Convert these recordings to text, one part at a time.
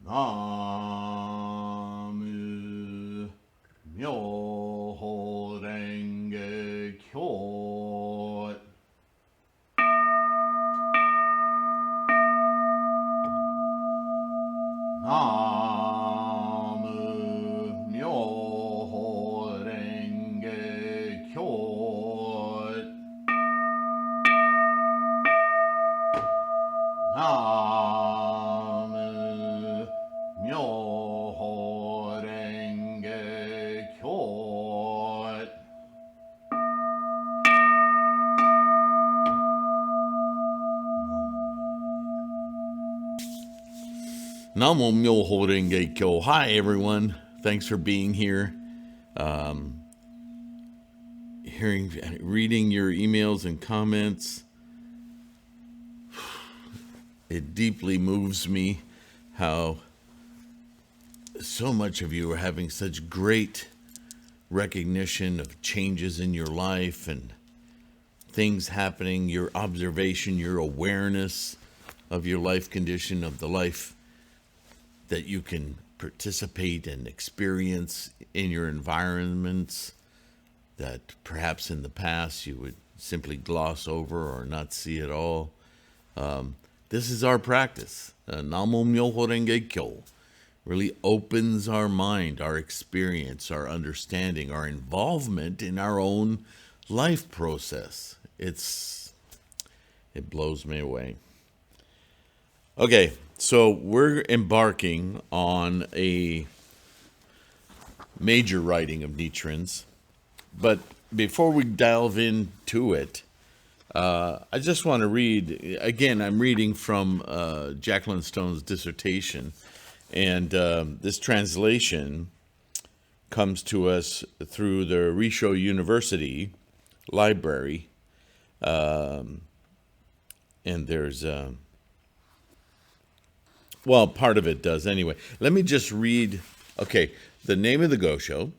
나무 묘호랭개교 나무 묘호랭개교 나무 묘호랭개교 Namo Myoho Renge Kyo. Hi, everyone. Thanks for being here. Reading your emails and comments. It deeply moves me how so much of you are having such great recognition of changes in your life and things happening, your observation, your awareness of your life condition, of the life that you can participate and experience in your environments that perhaps in the past you would simply gloss over or not see at all. This is our practice. Namo Myoho Renge Kyo really opens our mind, our experience, our understanding, our involvement in our own life process. It blows me away. Okay, so we're embarking on a major writing of Nichiren's, but before we delve into it, I just want to read, again, I'm reading from Jacqueline Stone's dissertation, and this translation comes to us through the Risho University Library, and there's... well, part of it does anyway. Let me just read. Okay, the name of the Gosho,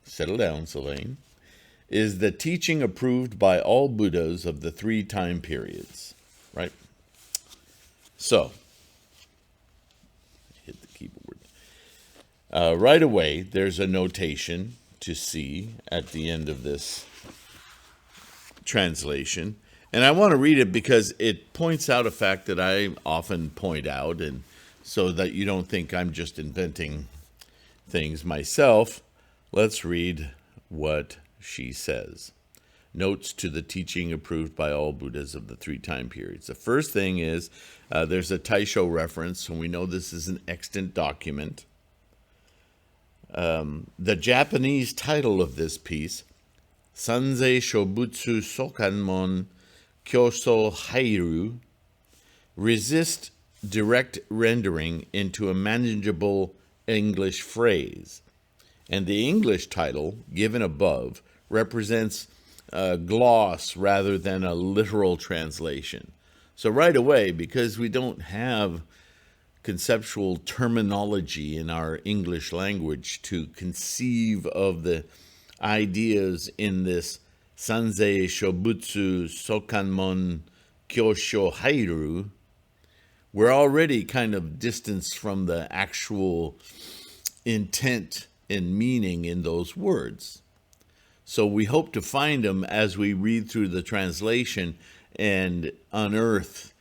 settle down, Selene, is the teaching approved by all Buddhas of the 3 time periods, right? So, hit the keyboard. Right away, there's a notation to see at the end of this translation. And I want to read it because it points out a fact that I often point out, and so that you don't think I'm just inventing things myself, let's read what she says. Notes to the teaching approved by all Buddhas of the 3 time periods. The first thing is there's a Taisho reference, and we know this is an extant document. The Japanese title of this piece, Sanzei Shobutsu Sokanmon Kyoso Hairu, resist direct rendering into a manageable English phrase. And the English title, given above, represents a gloss rather than a literal translation. So right away, because we don't have conceptual terminology in our English language to conceive of the ideas in this Sanzei Shobutsu Sokanmon Kyosho Hairu, we're already kind of distanced from the actual intent and meaning in those words. So we hope to find them as we read through the translation and unearth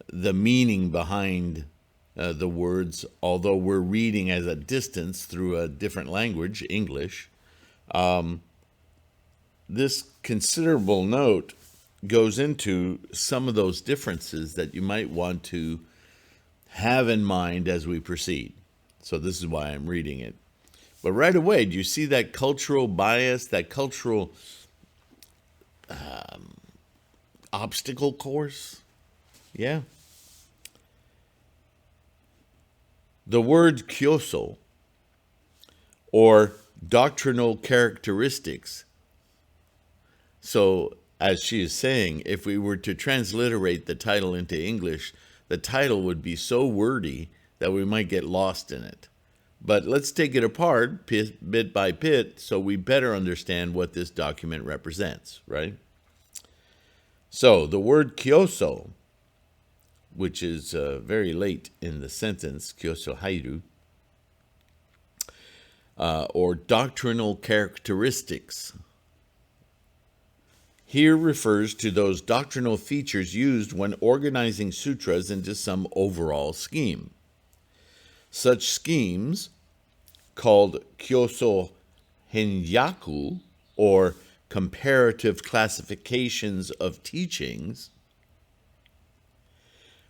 the meaning behind the words, although we're reading at a distance through a different language, English. This considerable note goes into some of those differences that you might want to have in mind as we proceed. So this is why I'm reading it. But right away, do you see that cultural bias, that cultural obstacle course? Yeah. The word kyoso, or doctrinal characteristics. So, as she is saying, if we were to transliterate the title into English, the title would be so wordy that we might get lost in it. But let's take it apart bit by bit so we better understand what this document represents, right? So the word kyoso which is very late in the sentence, Kyoso Hairu, or doctrinal characteristics, here refers to those doctrinal features used when organizing sutras into some overall scheme. Such schemes, called Kyoso Henyaku, or comparative classifications of teachings,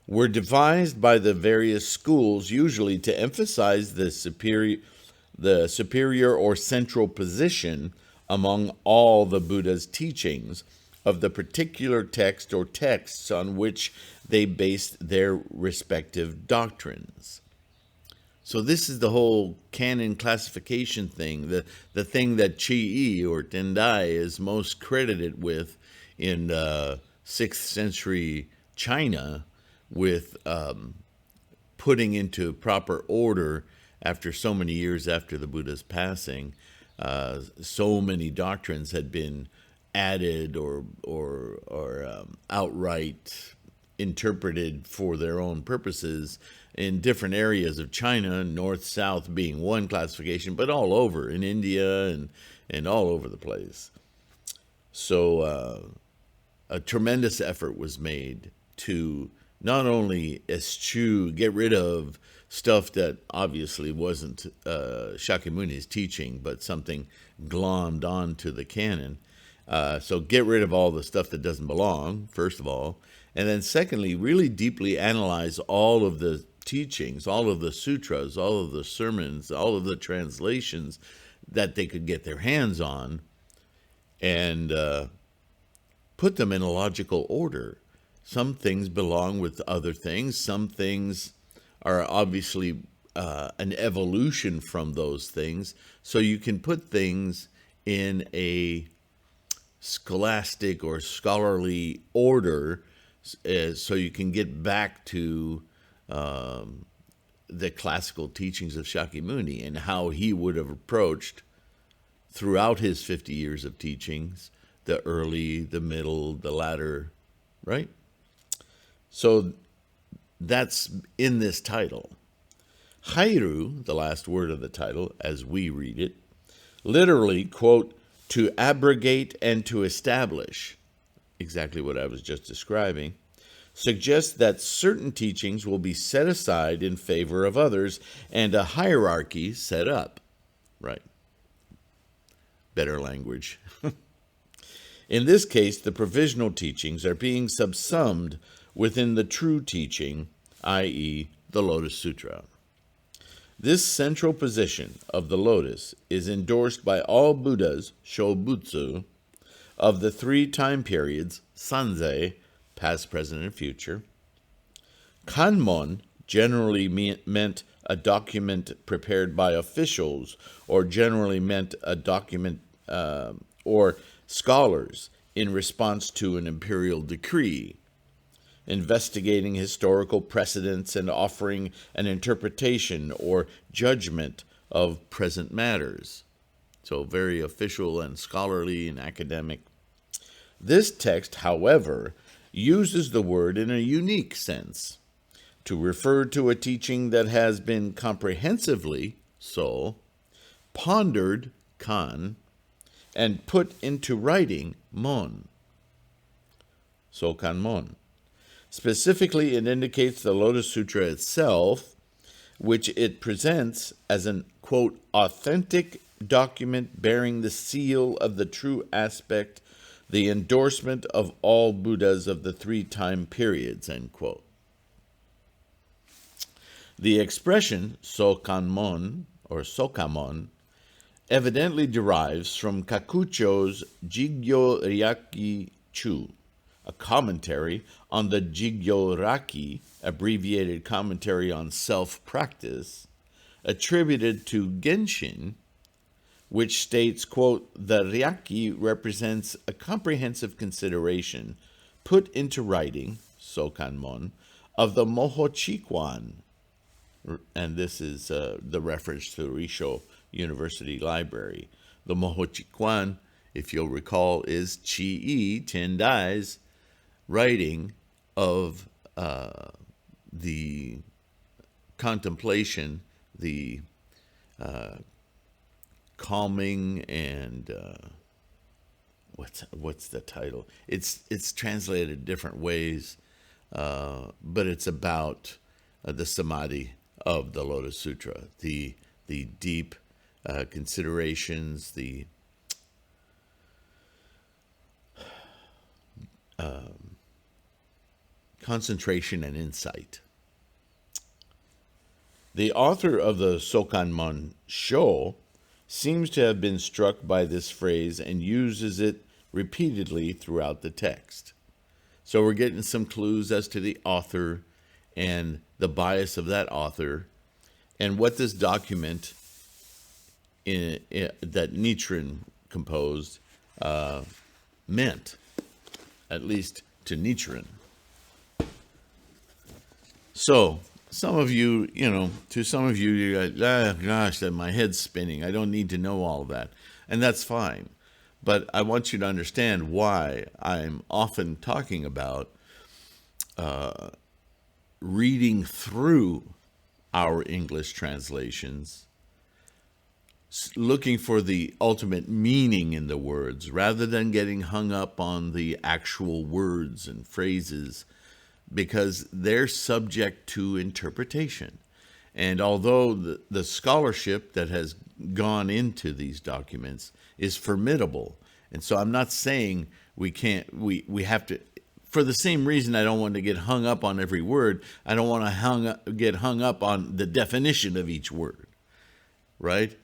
were devised by the various schools usually to emphasize the superior or central position among all the Buddha's teachings of the particular text or texts on which they based their respective doctrines. So this is the whole canon classification thing, the thing that Chi-i or Tendai is most credited with in 6th century China, with putting into proper order after so many years after the Buddha's passing. So many doctrines had been added or outright interpreted for their own purposes in different areas of China, north-south being one classification, but all over, in India and all over the place. So a tremendous effort was made to not only eschew, get rid of stuff that obviously wasn't Shakyamuni's teaching, but something glommed onto the canon. So get rid of all the stuff that doesn't belong, first of all. And then secondly, really deeply analyze all of the teachings, all of the sutras, all of the sermons, all of the translations that they could get their hands on, and put them in a logical order. Some things belong with other things. Some things are obviously an evolution from those things. So you can put things in a scholastic or scholarly order, so you can get back to the classical teachings of Shakyamuni and how he would have approached throughout his 50 years of teachings, the early, the middle, the latter, right? So that's in this title. Hairu, the last word of the title, as we read it, literally, quote, to abrogate and to establish, exactly what I was just describing, suggests that certain teachings will be set aside in favor of others and a hierarchy set up. Right. Better language. In this case, the provisional teachings are being subsumed within the true teaching, i.e., the Lotus Sutra. This central position of the Lotus is endorsed by all Buddhas, Shobutsu, of the 3 time periods, Sanzei, past, present, and future. Kanmon generally meant a document prepared by officials, or generally meant a document or scholars in response to an imperial decree, investigating historical precedents and offering an interpretation or judgment of present matters. So very official and scholarly and academic. This text, however, uses the word in a unique sense to refer to a teaching that has been comprehensively, so, pondered, kan, and put into writing, mon. So kanmon. Specifically, it indicates the Lotus Sutra itself, which it presents as an, quote, authentic document bearing the seal of the true aspect, the endorsement of all Buddhas of the 3 time periods, end quote. The expression sokanmon, or sokamon, evidently derives from Kakucho's Jigyo Ryaki Chu, a commentary on the Jigyo Raki, abbreviated commentary on self-practice, attributed to Genshin, which states, quote, the Ryaki represents a comprehensive consideration put into writing, sokanmon, of the Mohochikwan, and this is the reference to Risho University Library. The Mohochikwan, if you'll recall, is Chi-i Tendai's writing of the contemplation, the calming, and what's the title? It's translated different ways, but it's about the samadhi of the Lotus Sutra, the deep considerations, the concentration and insight. The author of the Sokanmon Sho seems to have been struck by this phrase and uses it repeatedly throughout the text. So we're getting some clues as to the author and the bias of that author and what this document that Nichiren composed meant, at least to Nichiren. So, some of you, to some of you, you're like, gosh, my head's spinning. I don't need to know all of that. And that's fine. But I want you to understand why I'm often talking about reading through our English translations, looking for the ultimate meaning in the words, rather than getting hung up on the actual words and phrases, because they're subject to interpretation. And although the scholarship that has gone into these documents is formidable, and so I'm not saying we have to, for the same reason I don't want to get hung up on every word, I don't want to get hung up on the definition of each word, right?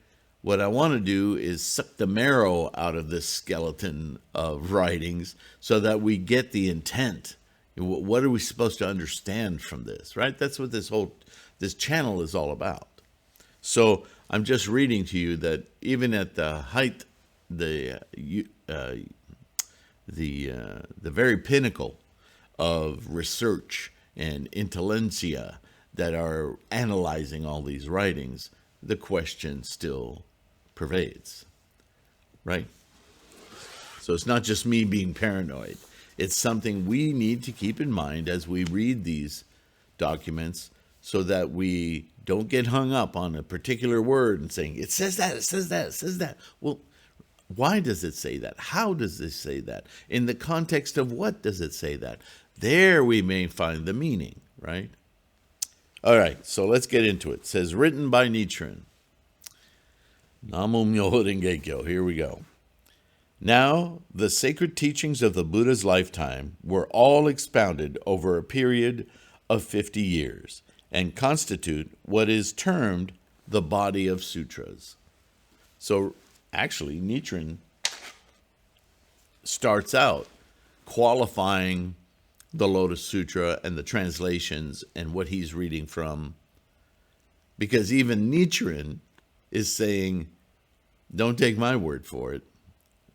What I want to do is suck the marrow out of this skeleton of writings so that we get the intent. What are we supposed to understand from this, right? That's what this channel is all about. So I'm just reading to you that even at the height, the very pinnacle of research and intelligentsia that are analyzing all these writings, the question still pervades, right? So it's not just me being paranoid. It's something we need to keep in mind as we read these documents so that we don't get hung up on a particular word and saying, it says that, it says that, it says that. Well, why does it say that? How does it say that? In the context of what does it say that? There we may find the meaning, right? All right, so let's get into it. It says, written by Nichiren. Namo Myoho Renge Kyo. Here we go. Now, the sacred teachings of the Buddha's lifetime were all expounded over a period of 50 years and constitute what is termed the body of sutras. So, actually, Nichiren starts out qualifying the Lotus Sutra and the translations and what he's reading from, because even Nichiren is saying, don't take my word for it.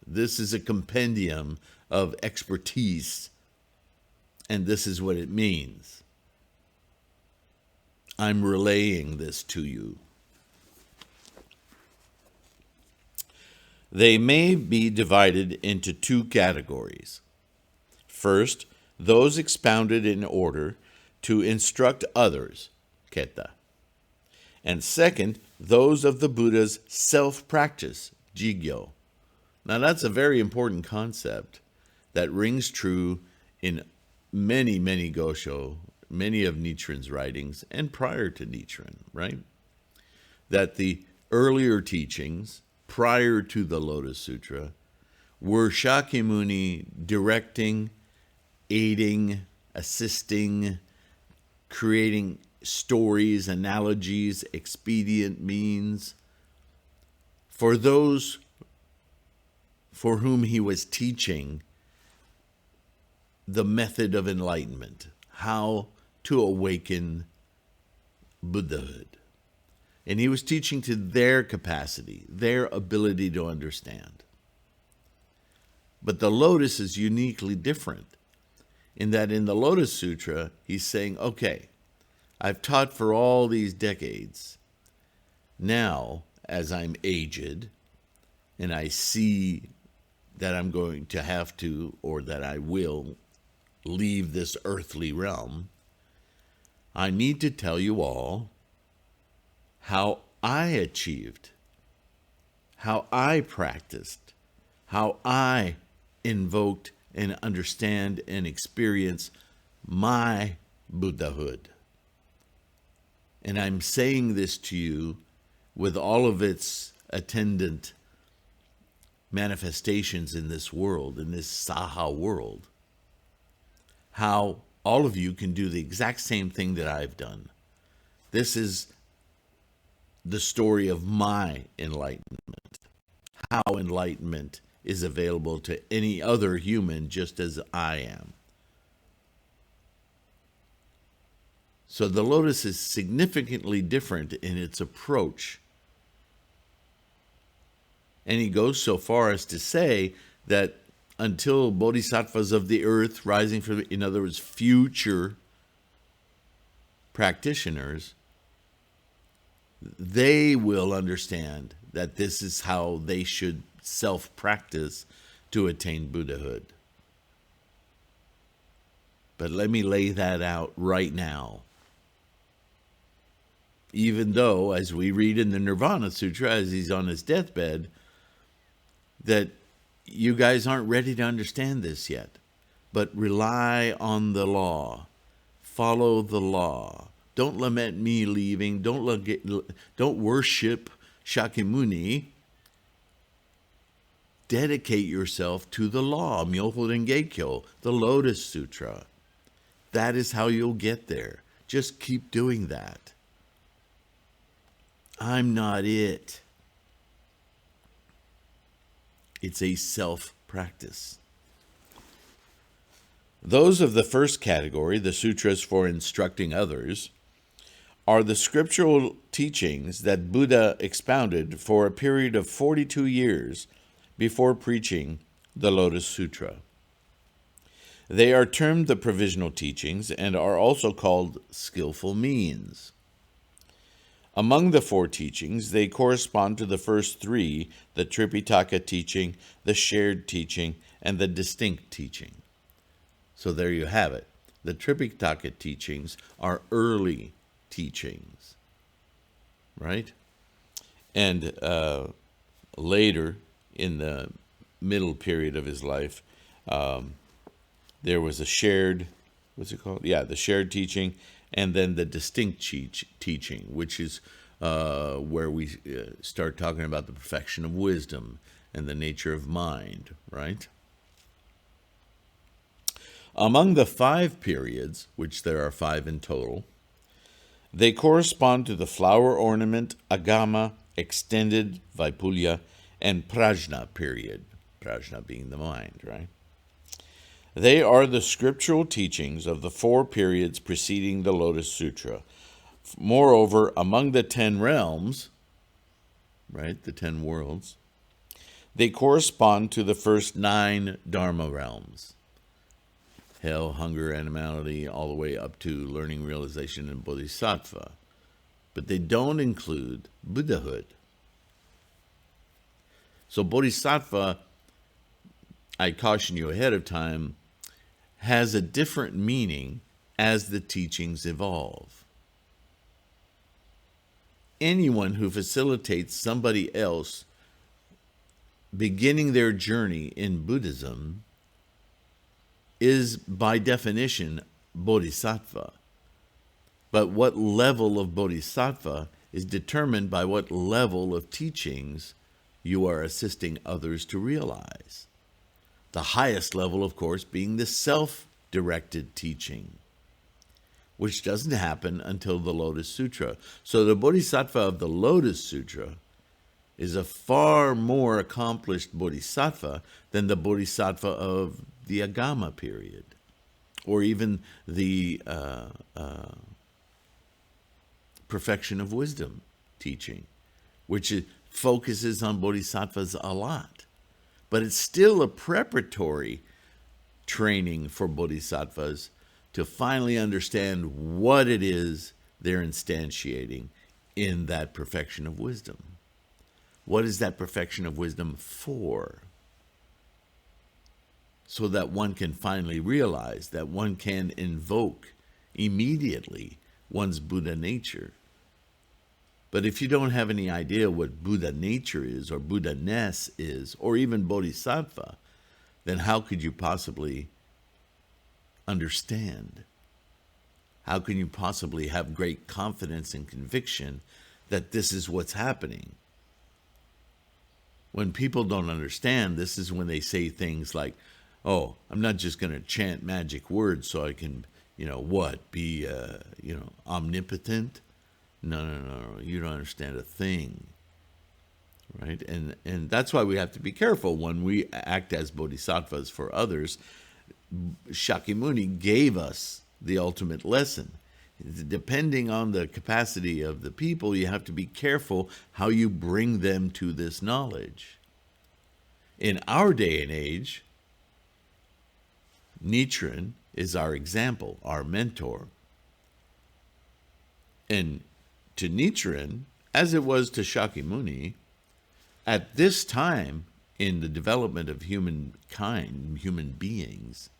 This is a compendium of expertise, and this is what it means. I'm relaying this to you. They may be divided into two categories. First, those expounded in order to instruct others, keta. And second, those of the Buddha's self-practice, jigyo. Now that's a very important concept that rings true in many, many Gosho, many of Nichiren's writings, and prior to Nichiren, right? That the earlier teachings, prior to the Lotus Sutra, were Shakyamuni directing, aiding, assisting, creating stories, analogies, expedient means for those for whom he was teaching the method of enlightenment, how to awaken Buddhahood. And he was teaching to their capacity, their ability to understand. But the Lotus is uniquely different in that in the Lotus Sutra, he's saying, okay, I've taught for all these decades. Now, as I'm aged, and I see that I'm going to have to, or that I will, leave this earthly realm, I need to tell you all how I achieved, how I practiced, how I invoked and understand and experience my Buddhahood. And I'm saying this to you with all of its attendant manifestations in this world, in this Saha world, how all of you can do the exact same thing that I've done. This is the story of my enlightenment, how enlightenment is available to any other human just as I am. So the Lotus is significantly different in its approach. And he goes so far as to say that until bodhisattvas of the earth rising from, in other words, future practitioners, they will understand that this is how they should self-practice to attain Buddhahood. But let me lay that out right now. Even though, as we read in the Nirvana Sutra, as he's on his deathbed, that you guys aren't ready to understand this yet. But rely on the law. Follow the law. Don't lament me leaving. Don't worship Shakyamuni. Dedicate yourself to the law, Myoho Renge-kyo, the Lotus Sutra. That is how you'll get there. Just keep doing that. I'm not it. It's a self-practice. Those of the first category, the sutras for instructing others, are the scriptural teachings that Buddha expounded for a period of 42 years before preaching the Lotus Sutra. They are termed the provisional teachings and are also called skillful means. Among the four teachings, they correspond to the first three, the Tripitaka teaching, the shared teaching, and the distinct teaching. So there you have it. The Tripitaka teachings are early teachings, right? And later, in the middle period of his life, there was a shared, what's it called? Yeah, the shared teaching, and then the distinct teaching, which is where we start talking about the perfection of wisdom and the nature of mind, right? Among the 5 periods, which there are 5 in total, they correspond to the flower ornament, agama, extended, vaipulya, and prajna period, prajna being the mind, right? They are the scriptural teachings of the 4 periods preceding the Lotus Sutra. Moreover, among the 10 realms, right, the 10 worlds, they correspond to the first 9 Dharma realms. Hell, hunger, animality, all the way up to learning, realization, and bodhisattva. But they don't include Buddhahood. So bodhisattva, I caution you ahead of time, has a different meaning as the teachings evolve. Anyone who facilitates somebody else beginning their journey in Buddhism is, by definition, bodhisattva. But what level of bodhisattva is determined by what level of teachings you are assisting others to realize. The highest level, of course, being the self-directed teaching, which doesn't happen until the Lotus Sutra. So the bodhisattva of the Lotus Sutra is a far more accomplished bodhisattva than the bodhisattva of the Agama period, or even the perfection of wisdom teaching, which focuses on bodhisattvas a lot. But it's still a preparatory training for bodhisattvas to finally understand what it is they're instantiating in that perfection of wisdom. What is that perfection of wisdom for? So that one can finally realize that one can invoke immediately one's Buddha nature. But if you don't have any idea what Buddha nature is, or Buddha-ness is, or even Bodhisattva, then how could you possibly understand? How can you possibly have great confidence and conviction that this is what's happening? When people don't understand, this is when they say things like, oh, I'm not just going to chant magic words so I can, be, omnipotent. No, you don't understand a thing, right? And that's why we have to be careful when we act as bodhisattvas for others. Shakyamuni gave us the ultimate lesson. Depending on the capacity of the people, you have to be careful how you bring them to this knowledge. In our day and age, Nichiren is our example, our mentor. And to Nichiren, as it was to Shakyamuni, at this time in the development of humankind, human beings,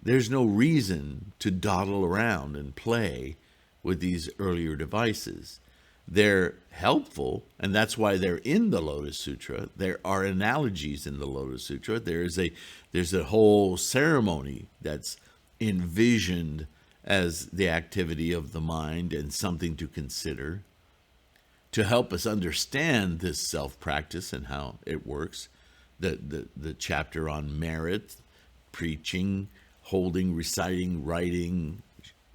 there's no reason to dawdle around and play with these earlier devices. They're helpful, and that's why they're in the Lotus Sutra. There are analogies in the Lotus Sutra. There's a whole ceremony that's envisioned as the activity of the mind and something to consider to help us understand this self-practice and how it works. The chapter on merit, preaching, holding, reciting, writing,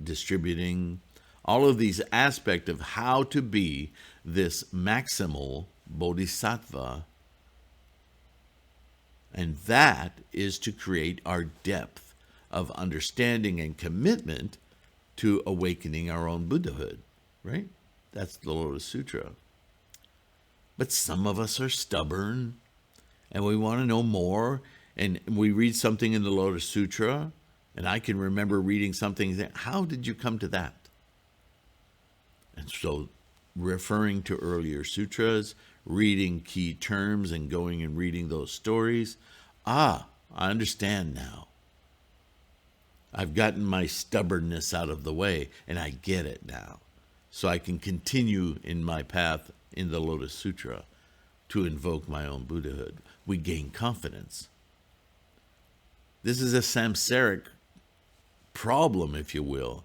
distributing, all of these aspects of how to be this maximal bodhisattva. And that is to create our depth of understanding and commitment to awakening our own Buddhahood, right? That's the Lotus Sutra. But some of us are stubborn, and we want to know more, and we read something in the Lotus Sutra, and I can remember reading something and saying, how did you come to that? And so referring to earlier sutras, reading key terms and going and reading those stories, I understand now. I've gotten my stubbornness out of the way, and I get it now. So I can continue in my path in the Lotus Sutra to invoke my own Buddhahood. We gain confidence. This is a samsaric problem, if you will,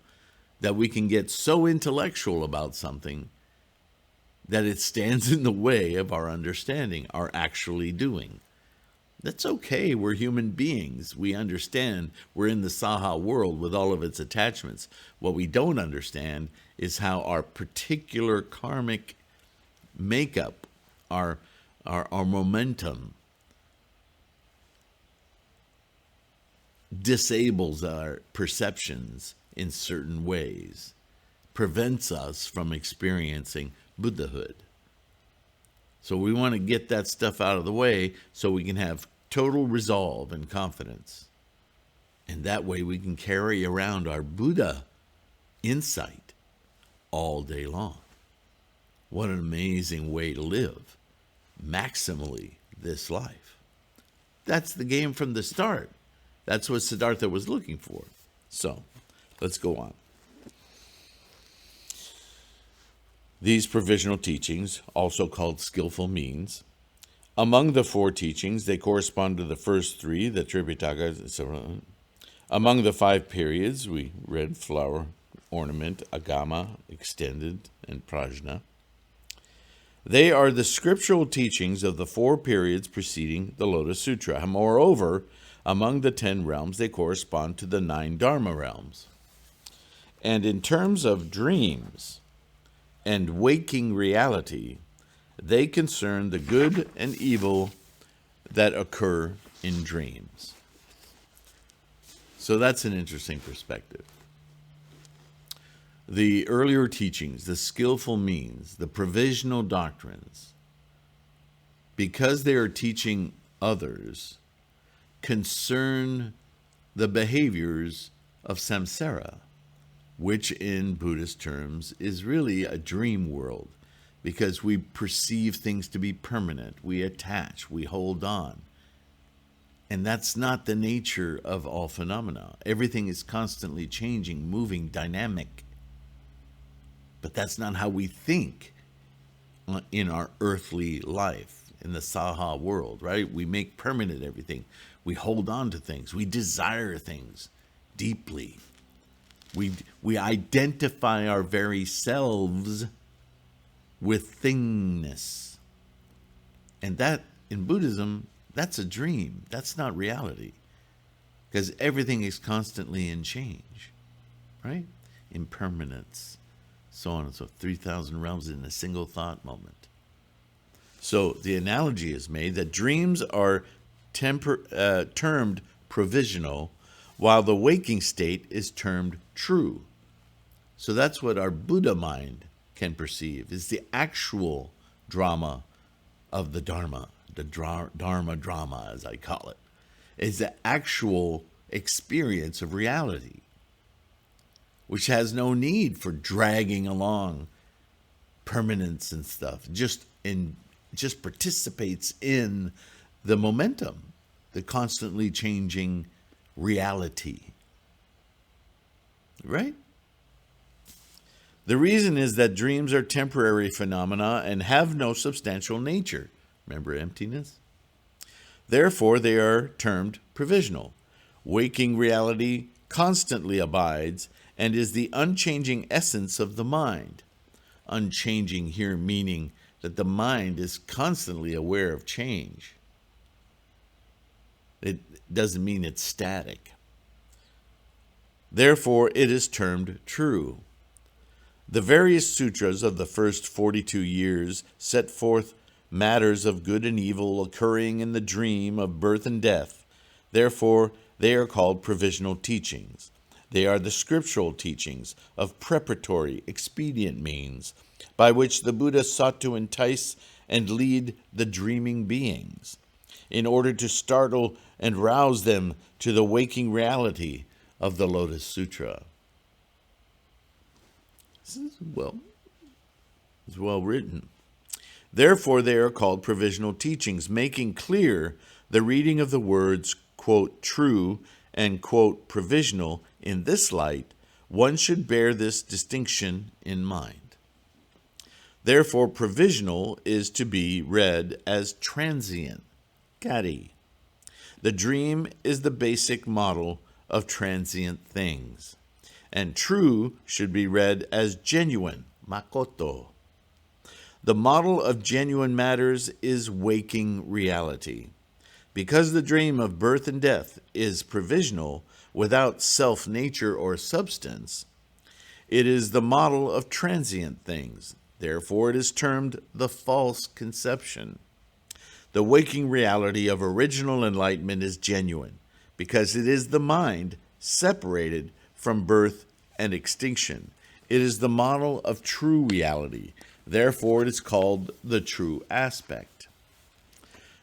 that we can get so intellectual about something that it stands in the way of our understanding, our actually doing. That's okay. We're human beings. We understand we're in the Saha world with all of its attachments. What we don't understand is how our particular karmic makeup, our momentum, disables our perceptions in certain ways, prevents us from experiencing Buddhahood. So we want to get that stuff out of the way so we can have total resolve and confidence. And that way we can carry around our Buddha insight all day long. What an amazing way to live maximally this life. That's the game from the start. That's what Siddhartha was looking for. So let's go on. These provisional teachings, also called skillful means, among the four teachings, they correspond to the first three, the Tripitaka, etc. Among the 5 periods, we read flower, ornament, agama, extended, and prajna. They are the scriptural teachings of the 4 periods preceding the Lotus Sutra. Moreover, among the 10 realms, they correspond to the 9 Dharma realms. And in terms of dreams and waking reality, they concern the good and evil that occur in dreams. So that's an interesting perspective. The earlier teachings, the skillful means, the provisional doctrines, because they are teaching others, concern the behaviors of samsara, which in Buddhist terms is really a dream world, because we perceive things to be permanent, we attach, we hold on. And that's not the nature of all phenomena. Everything is constantly changing, moving, dynamic. But that's not how we think in our earthly life, in the Saha world, right? We make permanent everything. We hold on to things. We desire things deeply. We identify our very selves with thingness. And that, in Buddhism, that's a dream. That's not reality. Because everything is constantly in change, right? Impermanence, so on and so forth. 3,000 realms in a single thought moment. So the analogy is made that dreams are termed provisional, while the waking state is termed true. So that's what our Buddha mind can perceive, is the actual drama of the Dharma, the Dharma drama, as I call it, is the actual experience of reality, which has no need for dragging along permanence and stuff, just participates in the momentum, the constantly changing reality. Right? The reason is that dreams are temporary phenomena and have no substantial nature. Remember emptiness? Therefore, they are termed provisional. Waking reality constantly abides and is the unchanging essence of the mind. Unchanging here meaning that the mind is constantly aware of change. It doesn't mean it's static. Therefore, it is termed true. The various sutras of the first 42 years set forth matters of good and evil occurring in the dream of birth and death. Therefore, they are called provisional teachings. They are the scriptural teachings of preparatory, expedient means by which the Buddha sought to entice and lead the dreaming beings in order to startle and rouse them to the waking reality of the Lotus Sutra. This is well written. Therefore, they are called provisional teachings, making clear the reading of the words, quote, true and, quote, provisional in this light. One should bear this distinction in mind. Therefore, provisional is to be read as transient, gati. The dream is the basic model of transient things, and true should be read as genuine, makoto. The model of genuine matters is waking reality. Because the dream of birth and death is provisional, without self-nature or substance, it is the model of transient things. Therefore, it is termed the false conception. The waking reality of original enlightenment is genuine, because it is the mind separated from birth and extinction. It is the model of true reality. Therefore, it is called the true aspect.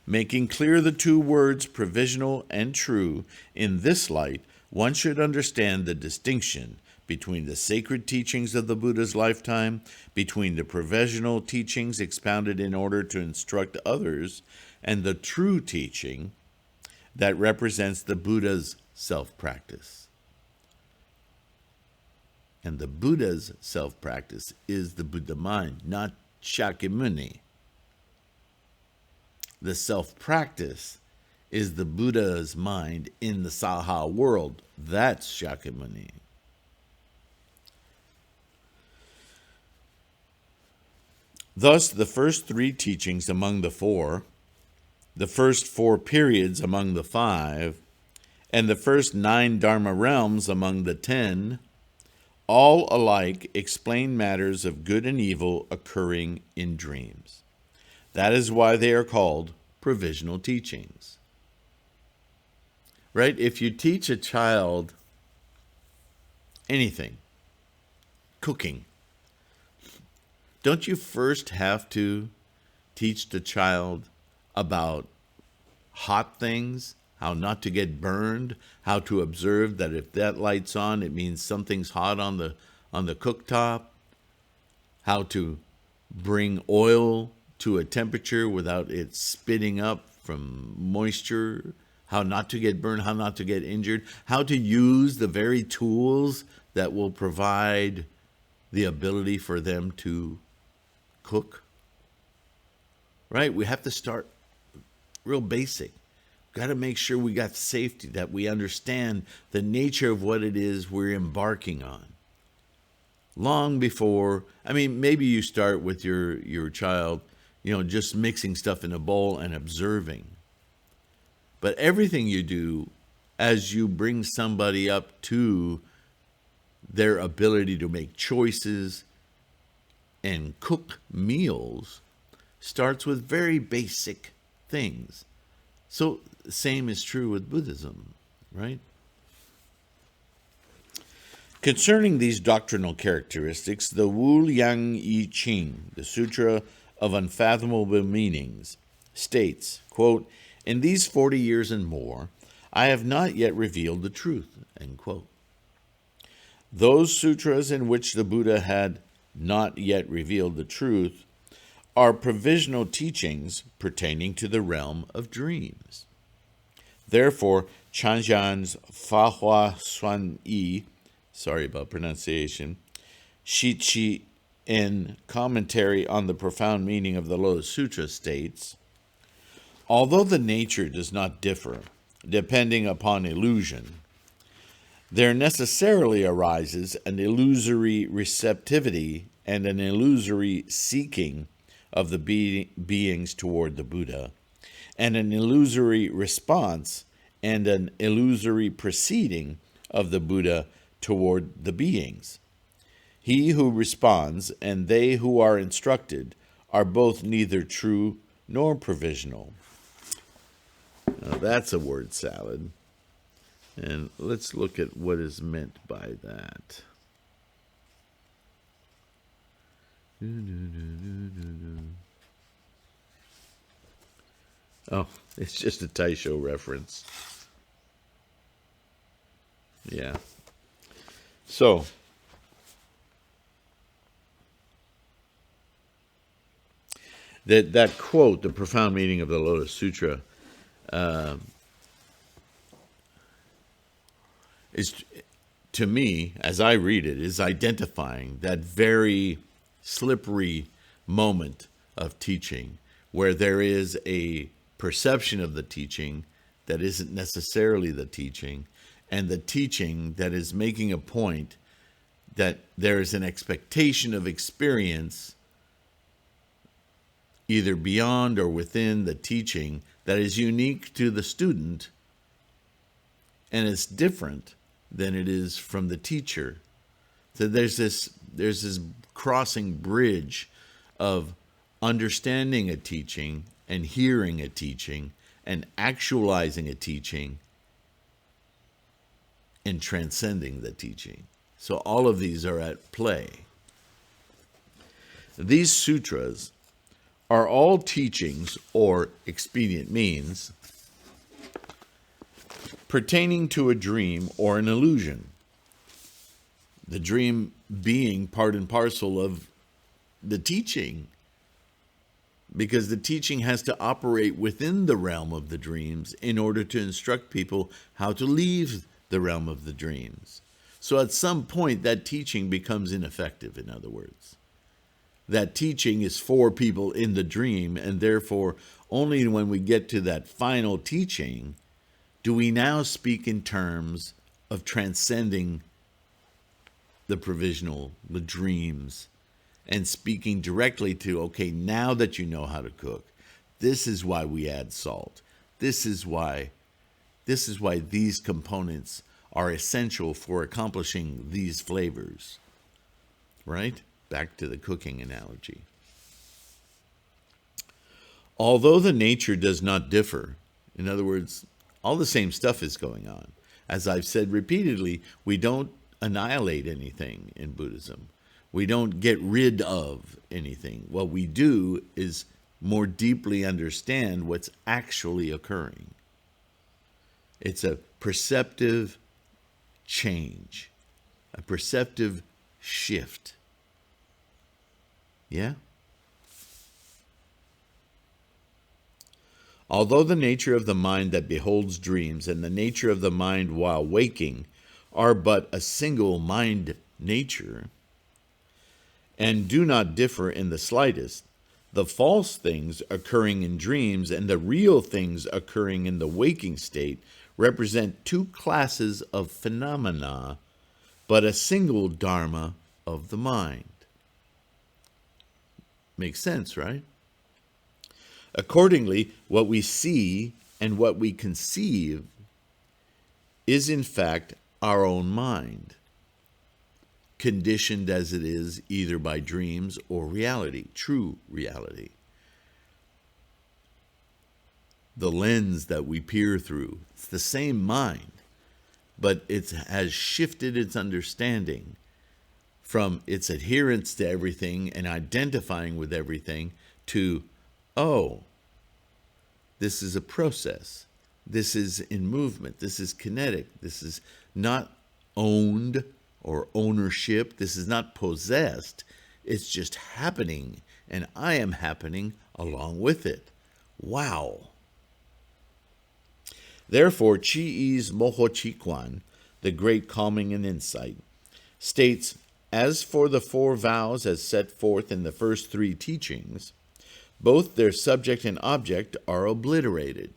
Making clear the two words provisional and true in this light, one should understand the distinction between the sacred teachings of the Buddha's lifetime, between the provisional teachings expounded in order to instruct others, and the true teaching that represents the Buddha's self-practice. And the Buddha's self-practice is the Buddha mind, not Shakyamuni. The self-practice is the Buddha's mind in the Saha world. That's Shakyamuni. Thus, the first three teachings among the four, the first 4 periods among the 5, and the first 9 Dharma realms among the 10, all alike explain matters of good and evil occurring in dreams. That is why they are called provisional teachings. Right? If you teach a child anything, cooking, don't you first have to teach the child about hot things, how not to get burned, how to observe that if that light's on, it means something's hot on the cooktop, how to bring oil to a temperature without it spitting up from moisture how not to get burned, how not to get injured, how to use the very tools that will provide the ability for them to cook. Right? We have to start real basic. Got to make sure we got safety, that we understand the nature of what it is we're embarking on. Long before, maybe you start with your child, just mixing stuff in a bowl and observing. But everything you do as you bring somebody up to their ability to make choices and cook meals starts with very basic things. So the same is true with Buddhism, right? Concerning these doctrinal characteristics, the Wu Liang Yi Ching, the Sutra of Unfathomable Meanings, states, quote, "In these 40 years and more, I have not yet revealed the truth," end quote. Those sutras in which the Buddha had not yet revealed the truth are provisional teachings pertaining to the realm of dreams. Therefore, Chanjian's Fa Hua Suan Yi, sorry about pronunciation, Shichi in commentary on the profound meaning of the Lotus Sutra states, although the nature does not differ, depending upon illusion, there necessarily arises an illusory receptivity and an illusory seeking of the beings toward the Buddha, and an illusory response and an illusory proceeding of the Buddha toward the beings. He who responds and they who are instructed are both neither true nor provisional. Now that's a word salad. And let's look at what is meant by that. Oh, it's just a Taisho reference. Yeah. So, that quote, the profound meaning of the Lotus Sutra, is, to me, as I read it, is identifying that very slippery moment of teaching where there is a perception of the teaching that isn't necessarily the teaching, and the teaching that is making a point that there is an expectation of experience either beyond or within the teaching that is unique to the student and it's different than it is from the teacher. So there's this crossing bridge of understanding a teaching and hearing a teaching and actualizing a teaching and transcending the teaching. So all of these are at play. These sutras are all teachings or expedient means pertaining to a dream or an illusion. The dream being part and parcel of the teaching, because the teaching has to operate within the realm of the dreams in order to instruct people how to leave the realm of the dreams. So at some point, that teaching becomes ineffective, in other words. That teaching is for people in the dream, and therefore, only when we get to that final teaching do we now speak in terms of transcending the provisional, the dreams, and speaking directly to, okay, now that you know how to cook, this is why we add salt. This is why these components are essential for accomplishing these flavors. Right? Back to the cooking analogy. Although the nature does not differ, in other words, all the same stuff is going on. As I've said repeatedly, we don't annihilate anything in Buddhism. We don't get rid of anything. What we do is more deeply understand what's actually occurring. It's a perceptive change, a perceptive shift. Yeah? Although the nature of the mind that beholds dreams and the nature of the mind while waking are but a single mind nature, and do not differ in the slightest, the false things occurring in dreams and the real things occurring in the waking state represent two classes of phenomena, but a single dharma of the mind. Makes sense, right? Accordingly, what we see and what we conceive is in fact our own mind, conditioned as it is either by dreams or reality, true reality. The lens that we peer through, it's the same mind, but it has shifted its understanding from its adherence to everything and identifying with everything to, oh, this is a process. This is in movement. This is kinetic. This is not owned or ownership. This is not possessed. It's just happening, and I am happening along with it. Wow. Therefore, Chi's Moho Chiquan, the great calming and insight, states, as for the four vows as set forth in the first three teachings, both their subject and object are obliterated.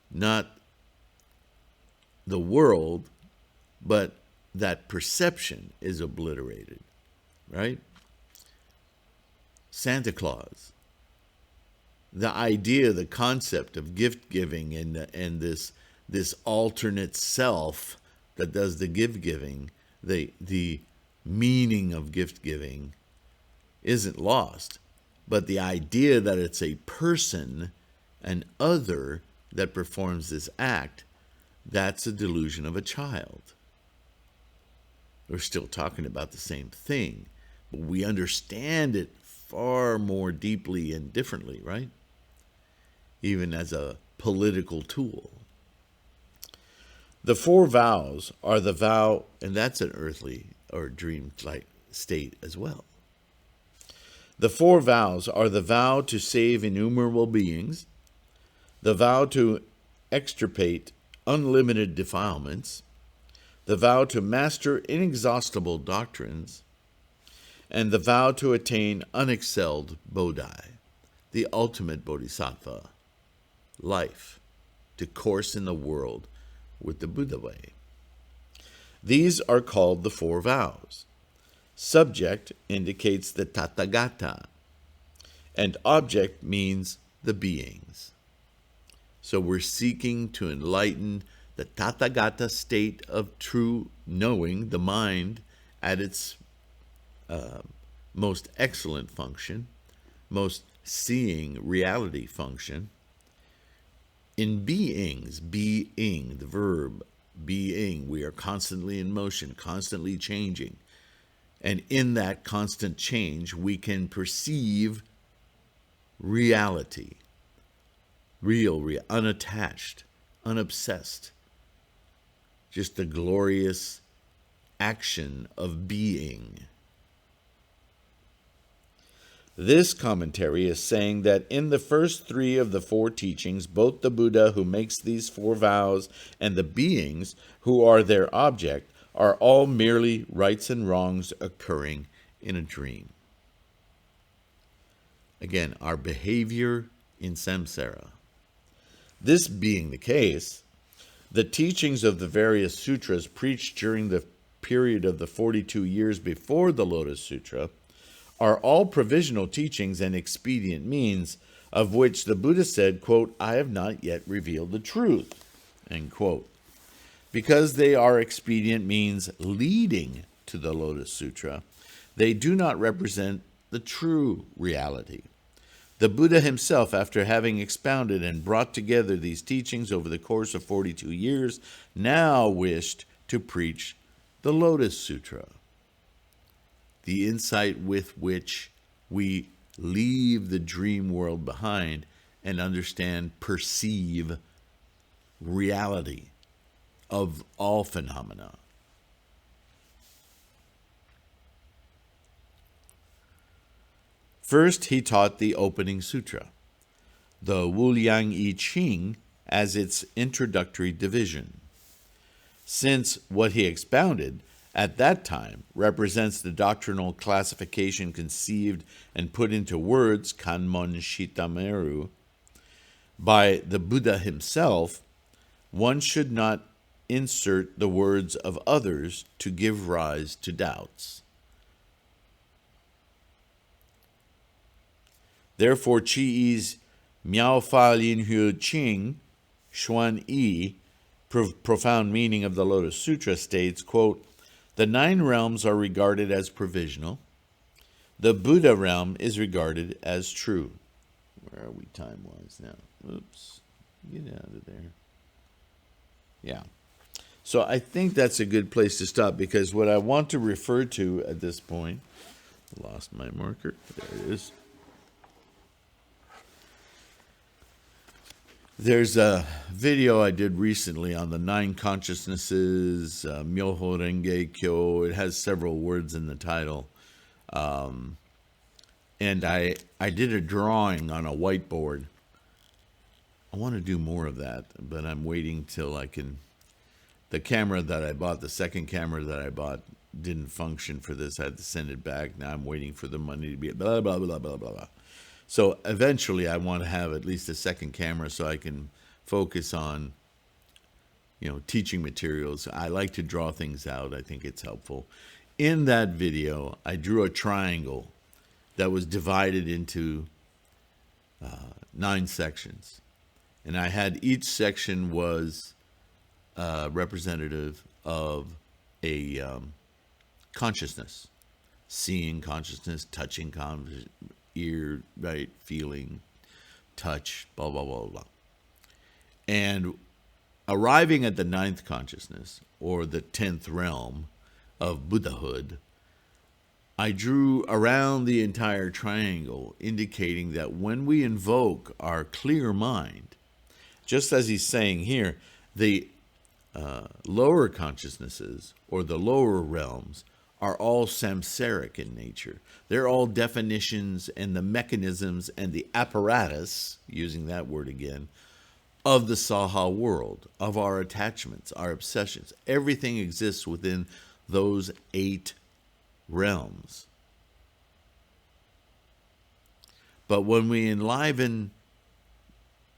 Not the world, but that perception is obliterated, right? Santa Claus, the idea, the concept of gift giving and this alternate self that does the gift giving, the meaning of gift giving isn't lost. But the idea that it's a person, an other, that performs this act, that's a delusion of a child. We're still talking about the same thing, but we understand it far more deeply and differently, right? Even as a political tool. The four vows are the vow, and that's an earthly or dream-like state as well. The four vows are the vow to save innumerable beings, the vow to extirpate unlimited defilements, the vow to master inexhaustible doctrines, and the vow to attain unexcelled Bodhi, the ultimate bodhisattva, life, to course in the world with the Buddha way. These are called the four vows. Subject indicates the Tathagata, and object means the beings. So we're seeking to enlighten the Tathagata state of true knowing, the mind at its most excellent function, most seeing reality function. In beings, being, the verb, being, we are constantly in motion, constantly changing. And in that constant change, we can perceive reality, real, unattached, unobsessed. Just the glorious action of being. This commentary is saying that in the first three of the four teachings, both the Buddha who makes these four vows and the beings who are their object are all merely rights and wrongs occurring in a dream. Again, our behavior in samsara. This being the case, the teachings of the various sutras preached during the period of the 42 years before the Lotus Sutra are all provisional teachings and expedient means, of which the Buddha said, quote, I have not yet revealed the truth, end quote. Because they are expedient means leading to the Lotus Sutra, they do not represent the true reality. The Buddha himself, after having expounded and brought together these teachings over the course of 42 years, now wished to preach the Lotus Sutra, the insight with which we leave the dream world behind and understand, perceive reality of all phenomena. First, he taught the opening sutra. the Wuliang I Ching as its introductory division, since what he expounded at that time represents the doctrinal classification conceived and put into words, Kanmon Shitameru, by the Buddha himself. One should not insert the words of others to give rise to doubts. Therefore, Chi's Miao Fa Lin Hu Ching, Xuan Yi, profound meaning of the Lotus Sutra, states, quote, the 9 realms are regarded as provisional. The Buddha realm is regarded as true. Where are we time-wise now? Oops. Get out of there. Yeah. So I think that's a good place to stop, because what I want to refer to at this point, lost my marker. There it is. There's a video I did recently on the 9 consciousnesses, Myoho Renge Kyo. It has several words in the title. And I did a drawing on a whiteboard. I want to do more of that, but I'm waiting till I can. The camera that I bought, the second camera that I bought, didn't function for this. I had to send it back. Now I'm waiting for the money to be blah, blah, blah, blah, blah, blah. So eventually I want to have at least a second camera so I can focus on, teaching materials. I like to draw things out. I think it's helpful. In that video, I drew a triangle that was divided into 9 sections. And I had each section was representative of a consciousness. Seeing consciousness, touching consciousness, ear, right, feeling, touch, blah, blah, blah, blah. And arriving at the 9th consciousness, or the 10th realm of Buddhahood, I drew around the entire triangle, indicating that when we invoke our clear mind, just as he's saying here, the lower consciousnesses, or the lower realms, are all samsaric in nature. They're all definitions and the mechanisms and the apparatus, using that word again, of the Saha world, of our attachments, our obsessions. Everything exists within those 8 realms. But when we enliven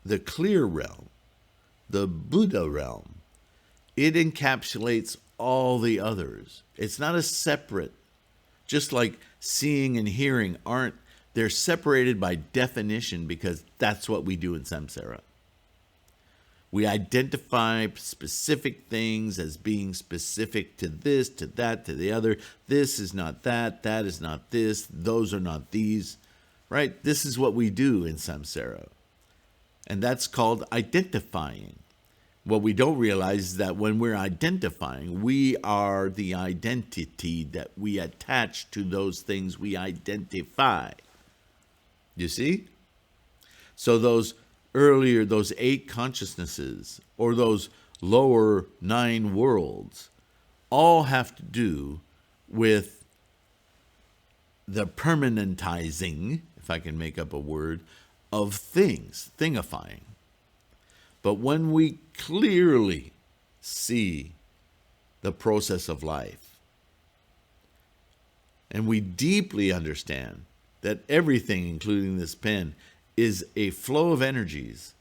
the clear realm, the Buddha realm, it encapsulates all the others. It's not a separate, just like seeing and hearing they're separated by definition, because that's what we do in samsara. We identify specific things as being specific to this, to that, to the other. This is not that, that is not this, those are not these, right? This is what we do in samsara. And that's called identifying. What we don't realize is that when we're identifying, we are the identity that we attach to those things we identify. You see? So those 8 consciousnesses, or those lower 9 worlds, all have to do with the permanentizing, if I can make up a word, of things, thingifying. But when we clearly see the process of life, and we deeply understand that everything, including this pen, is a flow of energies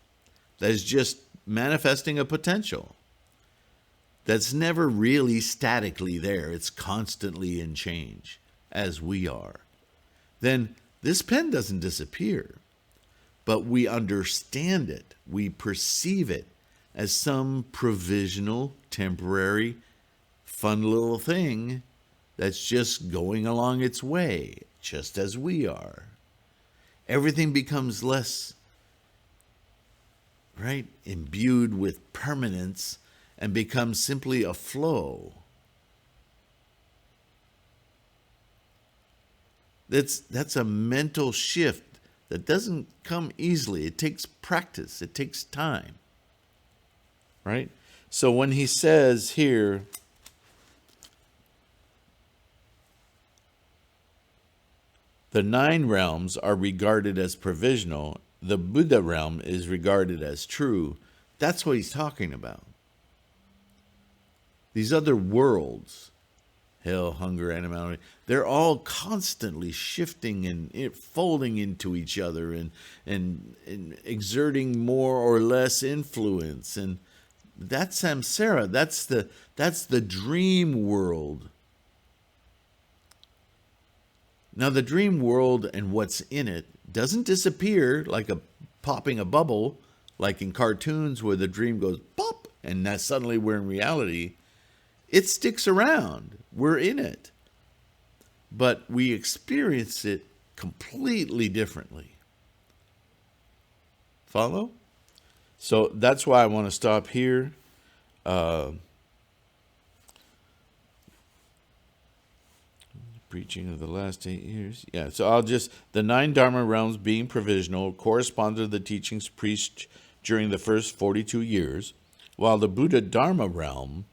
that is just manifesting a potential that's never really statically there. It's constantly in change, as we are. Then this pen doesn't disappear, but we understand it. We perceive it as some provisional, temporary, fun little thing that's just going along its way, just as we are. Everything becomes less, right, imbued with permanence and becomes simply a flow. That's a mental shift that doesn't come easily. It takes practice. It takes time, right? So when he says here, the 9 realms are regarded as provisional, the Buddha realm is regarded as true, that's what he's talking about. These other worlds, hell, hunger, animality, they're all constantly shifting and folding into each other and exerting more or less influence. And that's samsara. That's the dream world. Now, the dream world and what's in it doesn't disappear like popping a bubble, like in cartoons where the dream goes pop, and now suddenly we're in reality. It sticks around. We're in it. But we experience it completely differently. Follow? So that's why I want to stop here. Preaching of the last 8 years. Yeah, so the 9 Dharma realms being provisional correspond to the teachings preached during the first 42 years, while the Buddha Dharma realm,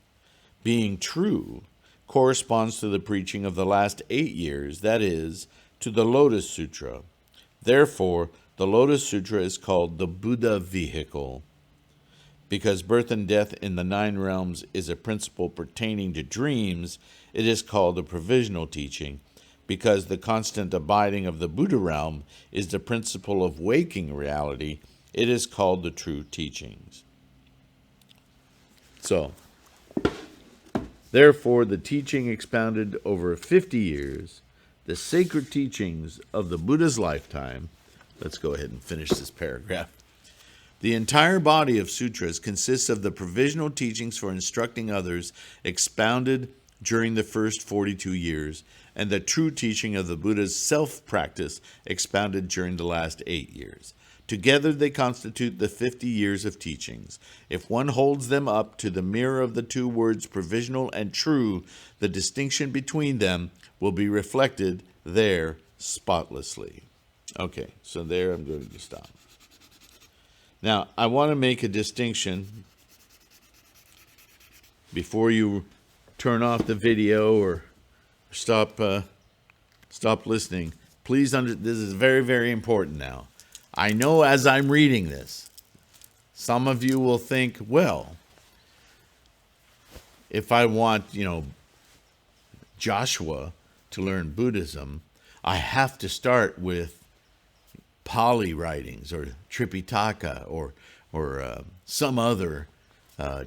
being true, corresponds to the preaching of the last 8 years, that is, to the Lotus Sutra. Therefore, the Lotus Sutra is called the Buddha vehicle. Because birth and death in the 9 realms is a principle pertaining to dreams, it is called a provisional teaching. Because the constant abiding of the Buddha realm is the principle of waking reality, it is called the true teachings. So, therefore, the teaching expounded over 50 years, the sacred teachings of the Buddha's lifetime. Let's go ahead and finish this paragraph. The entire body of sutras consists of the provisional teachings for instructing others expounded during the first 42 years, and the true teaching of the Buddha's self-practice expounded during the last 8 years. Together they constitute the 50 years of teachings. If one holds them up to the mirror of the two words provisional and true, the distinction between them will be reflected there spotlessly. Okay, so there I'm going to stop. Now, I want to make a distinction before you turn off the video or stop listening. Please, this is very, very important now. I know as I'm reading this, some of you will think, well, if I want, Joshua to learn Buddhism, I have to start with Pali writings or Tripitaka or some other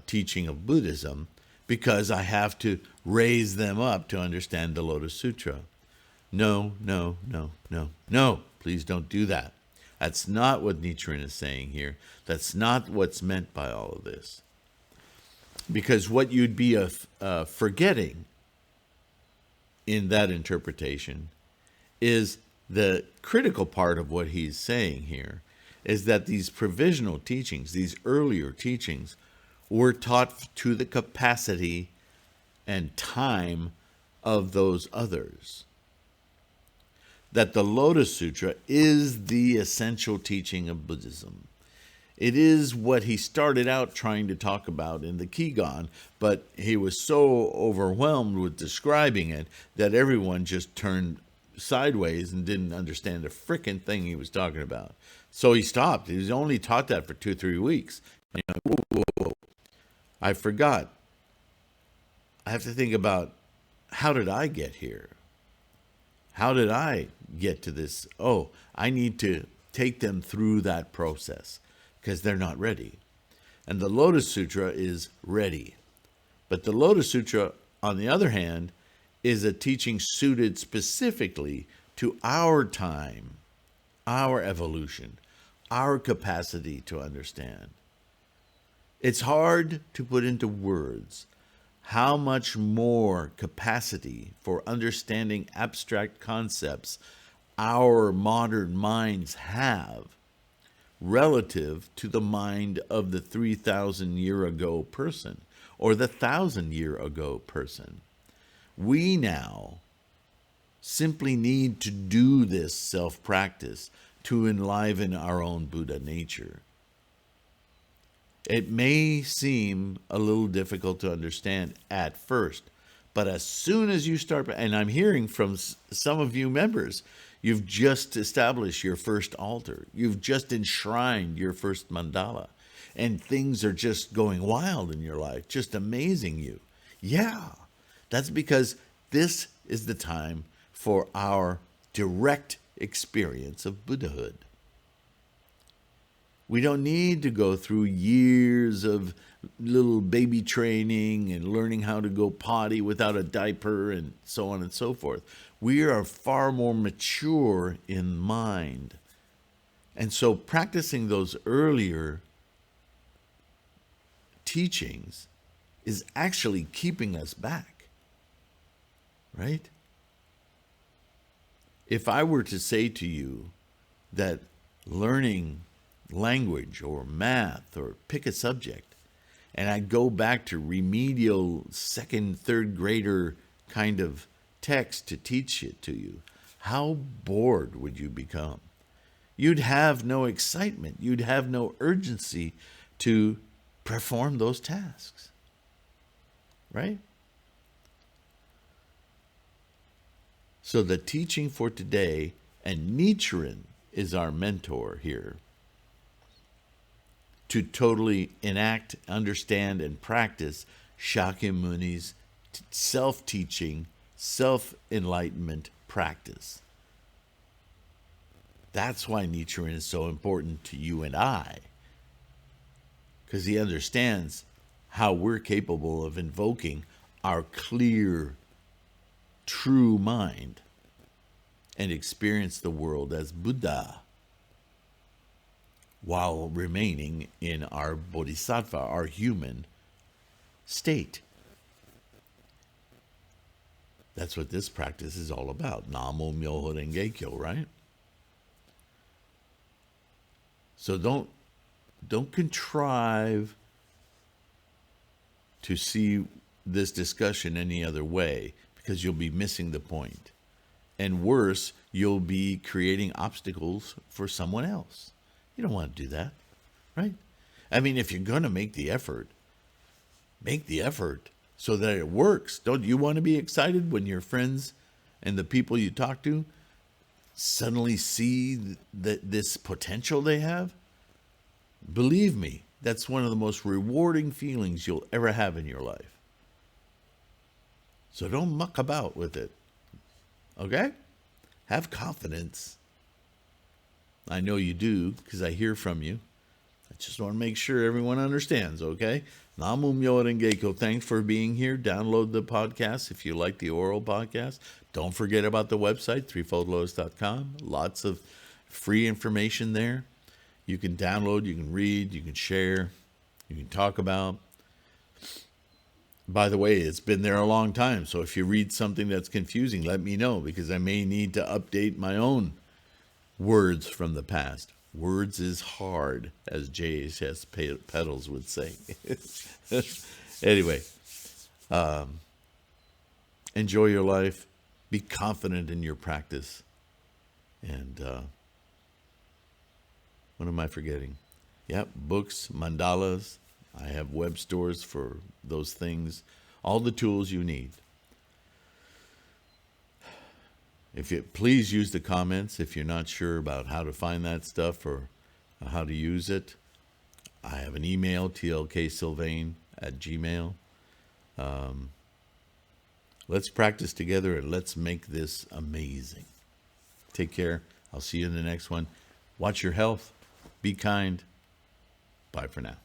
teaching of Buddhism, because I have to raise them up to understand the Lotus Sutra. No. Please don't do that. That's not what Nichiren is saying here. That's not what's meant by all of this. Because what you'd be forgetting in that interpretation is the critical part of what he's saying here is that these provisional teachings, these earlier teachings, were taught to the capacity and time of those others. That the Lotus Sutra is the essential teaching of Buddhism. It is what he started out trying to talk about in the Kigon, but he was so overwhelmed with describing it that everyone just turned sideways and didn't understand a frickin' thing he was talking about. So he stopped. He was only taught that for 2-3 weeks. Whoa. I forgot. I have to think about, how did I get here? How did I get to this? Oh, I need to take them through that process because they're not ready. And the Lotus Sutra is ready. But the Lotus Sutra, on the other hand, is a teaching suited specifically to our time, our evolution, our capacity to understand. It's hard to put into words how much more capacity for understanding abstract concepts our modern minds have relative to the mind of the 3,000-year-ago person or the 1,000-year-ago person. We now simply need to do this self-practice to enliven our own Buddha nature. It may seem a little difficult to understand at first, but as soon as you start, and I'm hearing from some of you members, You've just established your first altar. You've just enshrined your first mandala. And things are just going wild in your life, just amazing you. Yeah, that's because this is the time for our direct experience of Buddhahood. We don't need to go through years of little baby training and learning how to go potty without a diaper and so on and so forth. We are far more mature in mind. And so practicing those earlier teachings is actually keeping us back, right? If I were to say to you that learning language or math or pick a subject, and I go back to remedial second, third grader kind of text to teach it to you, how bored would you become? You'd have no excitement. You'd have no urgency to perform those tasks, right? So the teaching for today, and Nichiren is our mentor here, to totally enact, understand, and practice Shakyamuni's self-teaching, self-enlightenment practice. That's why Nichiren is so important to you and I, because he understands how we're capable of invoking our clear, true mind and experience the world as Buddha while remaining in our bodhisattva, our human state. That's what this practice is all about. Namo Myoho Renge Kyo, right? So don't contrive to see this discussion any other way, because you'll be missing the point. And worse, you'll be creating obstacles for someone else. You don't want to do that, right? I mean, if you're going to make the effort so that it works. Don't you want to be excited when your friends and the people you talk to suddenly see this potential they have? Believe me, that's one of the most rewarding feelings you'll ever have in your life. So don't muck about with it, okay? Have confidence. I know you do, because I hear from you. I just want to make sure everyone understands, okay? Namo Myoho Renge Kyo. Thanks for being here. Download the podcast if you like the oral podcast. Don't forget about the website, threefoldlotus.com. Lots of free information there. You can download, you can read, you can share, you can talk about. By the way, it's been there a long time, so if you read something that's confusing, let me know, because I may need to update my own words from the past. Words is hard, as JHS Pedals would say. Anyway, enjoy your life. Be confident in your practice. And what am I forgetting? Yep, books, mandalas. I have web stores for those things. All the tools you need. Please use the comments if you're not sure about how to find that stuff or how to use it. I have an email, tlksylvain@gmail. Let's practice together and let's make this amazing. Take care. I'll see you in the next one. Watch your health. Be kind. Bye for now.